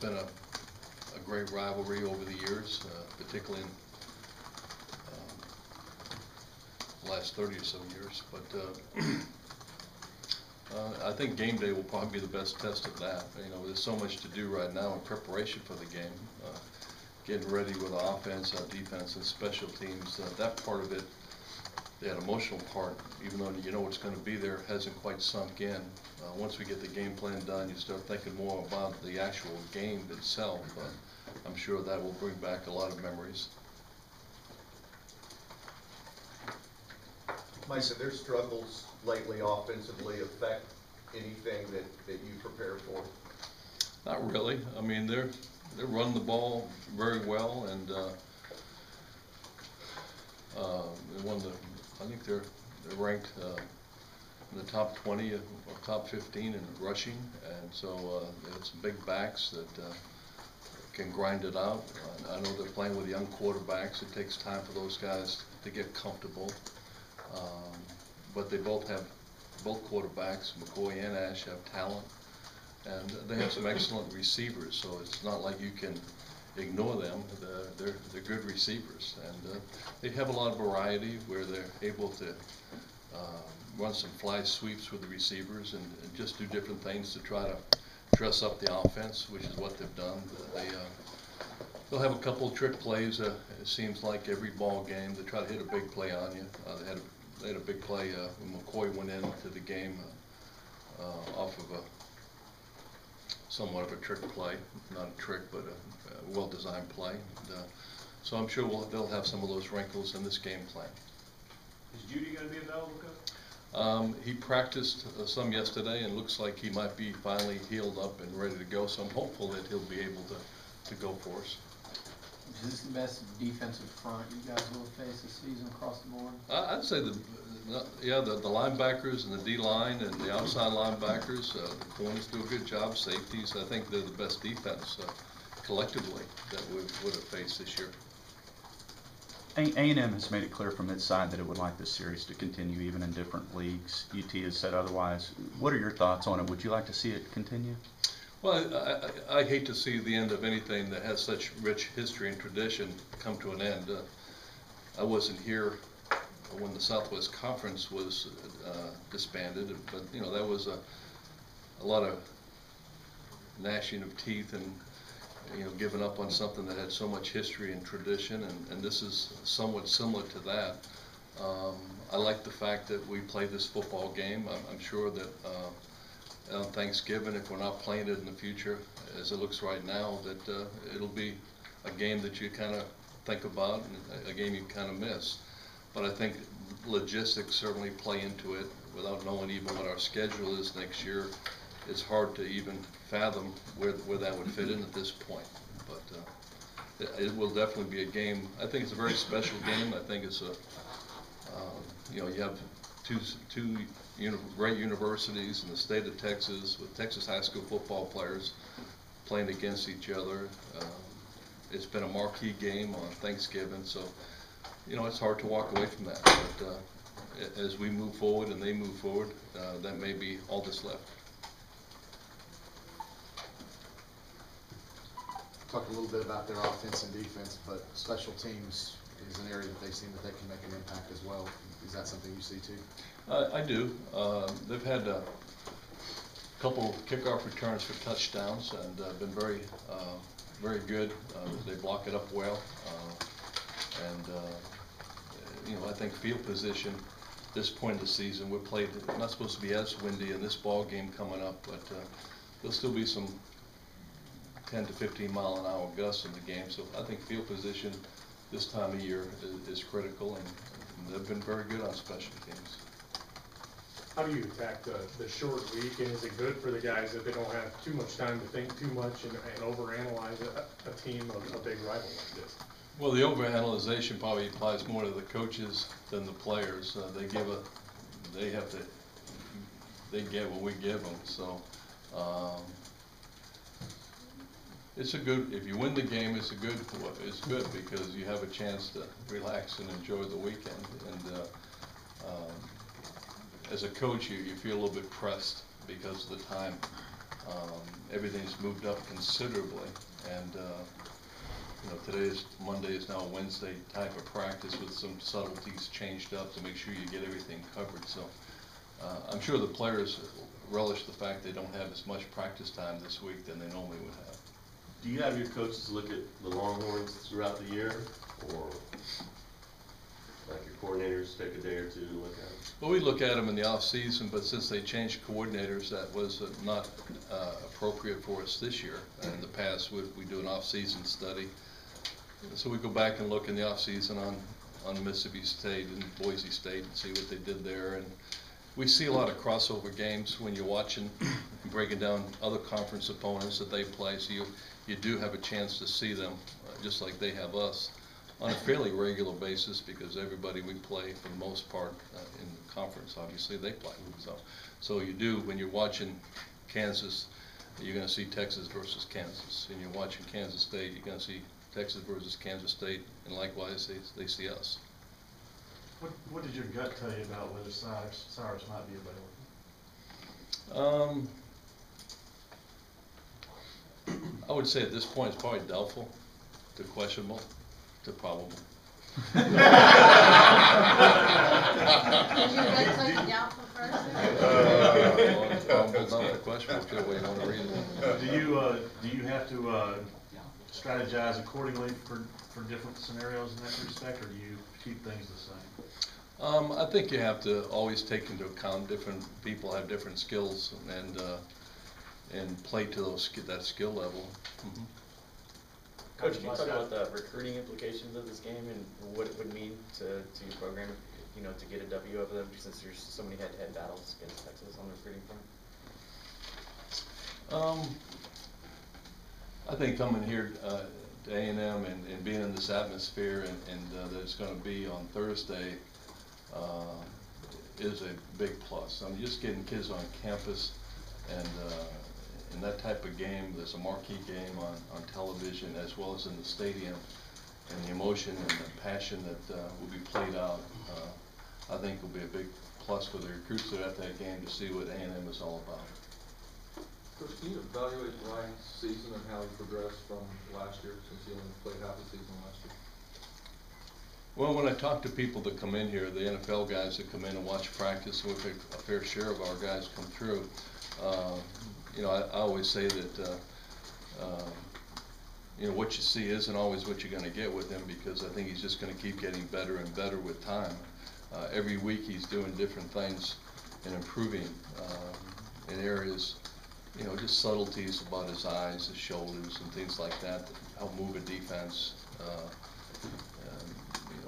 been a great rivalry over the years, particularly in the last 30 or so years. But I think game day will probably be the best test of that. You know, there's so much to do right now in preparation for the game, getting ready with offense, defense, and special teams. That part of it, that emotional part, even though you know it's going to be there, hasn't quite sunk in. Once we get the game plan done, you start thinking more about the actual game itself. I'm sure that will bring back a lot of memories. Mike, do their struggles lately offensively affect anything that you prepare for? Not really. I mean, they're running the ball very well, and they won the. I think they're ranked in the top 20 or top 15 in rushing, and so they have some big backs that can grind it out. I know they're playing with young quarterbacks. It takes time for those guys to get comfortable, but they both quarterbacks, McCoy and Ash, have talent, and they have some excellent receivers. So it's not like you can ignore them. They're good receivers, and they have a lot of variety where they're able to run some fly sweeps with the receivers and just do different things to try to dress up the offense, which is what they've done. They'll have a couple of trick plays. It seems like every ball game they try to hit a big play on you. They had a big play when McCoy went into the game off of somewhat of a trick play, not a trick, but a well-designed play. And, so I'm sure they'll have some of those wrinkles in this game plan. Is Judy going to be available, Coach? He practiced some yesterday and looks like he might be finally healed up and ready to go, so I'm hopeful that he'll be able to go for us. Is this the best defensive front you guys will face this season across the board? I'd say the linebackers and the D-line and the outside linebackers, the corners do a good job. Safeties, I think they're the best defense collectively that we would have faced this year. A&M has made it clear from its side that it would like this series to continue even in different leagues. UT has said otherwise. What are your thoughts on it? Would you like to see it continue? Well, I hate to see the end of anything that has such rich history and tradition come to an end. I wasn't here when the Southwest Conference was disbanded, but you know that was a lot of gnashing of teeth and giving up on something that had so much history and tradition, and this is somewhat similar to that. I like the fact that we play this football game. I'm sure that on Thanksgiving, if we're not playing it in the future, as it looks right now, that it'll be a game that you kind of think about and a game you kind of miss. But I think logistics certainly play into it. Without knowing even what our schedule is next year, it's hard to even fathom where that would fit in at this point. But it will definitely be a game. I think it's a very special game. I think it's you have two great universities in the state of Texas with Texas high school football players playing against each other. It's been a marquee game on Thanksgiving, so it's hard to walk away from that. But as we move forward and they move forward, that may be all that's left. Talk a little bit about their offense and defense, but special teams is an area that they seem that they can make an impact as well. Is that something you see too? I do. They've had a couple kickoff returns for touchdowns and been very good. They block it up well, and I think field position. This point of the season, we're not supposed to be as windy in this ball game coming up, but there'll still be some 10 to 15 mile an hour gusts in the game. So I think field position this time of year is critical, and they've been very good on special teams. How do you attack the short week, and is it good for the guys that they don't have too much time to think too much and overanalyze a team of a big rival like this? Well, the overanalyzation probably applies more to the coaches than the players. They get what we give them. So it's if you win the game, it's good because you have a chance to relax and enjoy the weekend. And as a coach, you feel a little bit pressed because of the time Everything's moved up considerably, and Monday is now Wednesday type of practice with some subtleties changed up to make sure you get everything covered. So I'm sure the players relish the fact they don't have as much practice time this week than they normally would have. Do you have your coaches look at the Longhorns throughout the year, or like your coordinators take a day or two to look at them? Well, we look at them in the off season, but since they changed coordinators, that was not appropriate for us this year. In the past, we do an off season study. So we go back and look in the off season on Mississippi State and Boise State and see what they did there. And we see a lot of crossover games when you're watching and breaking down other conference opponents that they play. So you do have a chance to see them, just like they have us, on a fairly regular basis, because everybody we play, for the most part, in the conference, obviously, they play. So you do, when you're watching Kansas, you're going to see Texas versus Kansas. And you're watching Kansas State, you're going to see Texas versus Kansas State, and likewise, they see us. What did your gut tell you about whether Cyrus might be available? I would say at this point it's probably doubtful to questionable to probable. Did your gut tell you doubtful first? Probable, not a question, whichever way you want to read it. Do you have to strategize accordingly for different scenarios in that respect, or do you keep things the same? I think you have to always take into account different people have different skills and play to that skill level. Mm-hmm. Coach, can you talk about the recruiting implications of this game and what it would mean to your program, to get a W over them, since there's so many head-to-head battles against Texas on the recruiting front? I think coming here to A&M and being in this atmosphere and that it's going to be on Thursday is a big plus. I'm just getting kids on campus, and in that type of game, there's a marquee game on television as well as in the stadium, and the emotion and the passion that will be played out, I think will be a big plus for the recruits that are at that game to see what A&M is all about. Coach, can you evaluate Ryan's season and how he progressed from last year, since he only played half the season last year? Well, when I talk to people that come in here, the NFL guys that come in and watch practice, and a fair share of our guys come through, I always say that what you see isn't always what you're going to get with him, because I think he's just going to keep getting better and better with time. Every week he's doing different things and improving in areas, just subtleties about his eyes, his shoulders, and things like that help move a defense.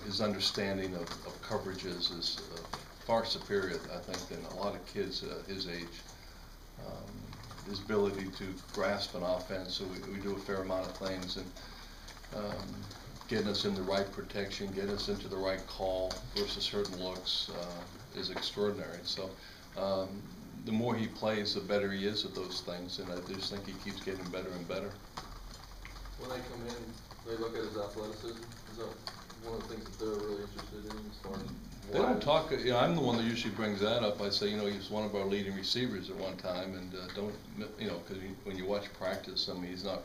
His understanding of coverages is far superior, I think, than a lot of kids his age. His ability to grasp an offense, so we do a fair amount of things, and getting us in the right protection, getting us into the right call versus certain looks is extraordinary. So the more he plays, the better he is at those things, and I just think he keeps getting better and better. When they come in, they look at his athleticism. Is that one of the things that they're really interested in as far as they don't talk, I'm the one that usually brings that up. I say, he's one of our leading receivers at one time, and because when you watch practice, he's not,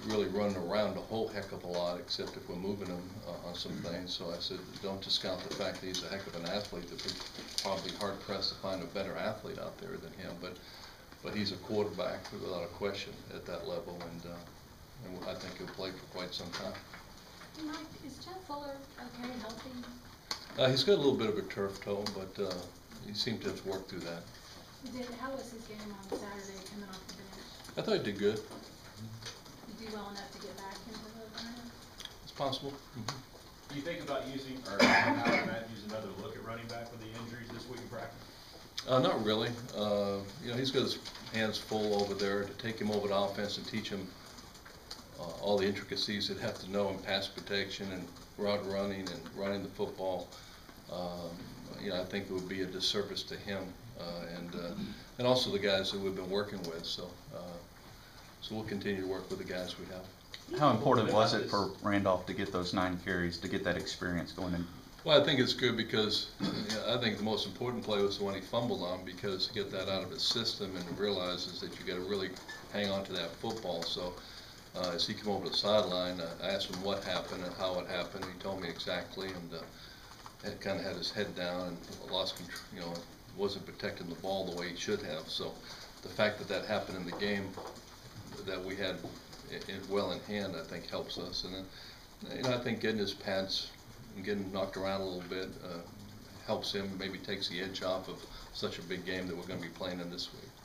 really running around a whole heck of a lot, except if we're moving him on some things. So I said, don't discount the fact that he's a heck of an athlete. That we're probably hard pressed to find a better athlete out there than him, but he's a quarterback without a question at that level, and I think he'll play for quite some time. Mike, is Jeff Fuller okay, healthy? He's got a little bit of a turf toe, but he seemed to have worked through that. How was his game on Saturday coming off the bench? I thought he did good. Did he do well enough to get back into the lineup? It's possible. Do you think about using, or how Matt use another look at running back with the injuries this week in practice? Not really. He's got his hands full over there. To take him over to offense and teach him all the intricacies he'd have to know in pass protection and route running and running the football, I think it would be a disservice to him and also the guys that we've been working with. So we'll continue to work with the guys we have. How important was it for Randolph to get those 9 carries, to get that experience going Well, I think it's good because I think the most important play was the one he fumbled on, because to get that out of his system and realizes that you got to really hang on to that football. So as he came over the sideline, I asked him what happened and how it happened. He told me exactly, and kind of had his head down and lost control. You know, wasn't protecting the ball the way he should have. So the fact that that happened in the game that we had well in hand, I think helps us. And then, you know, I think getting his pads and getting knocked around a little bit helps him, maybe takes the edge off of such a big game that we're going to be playing in this week.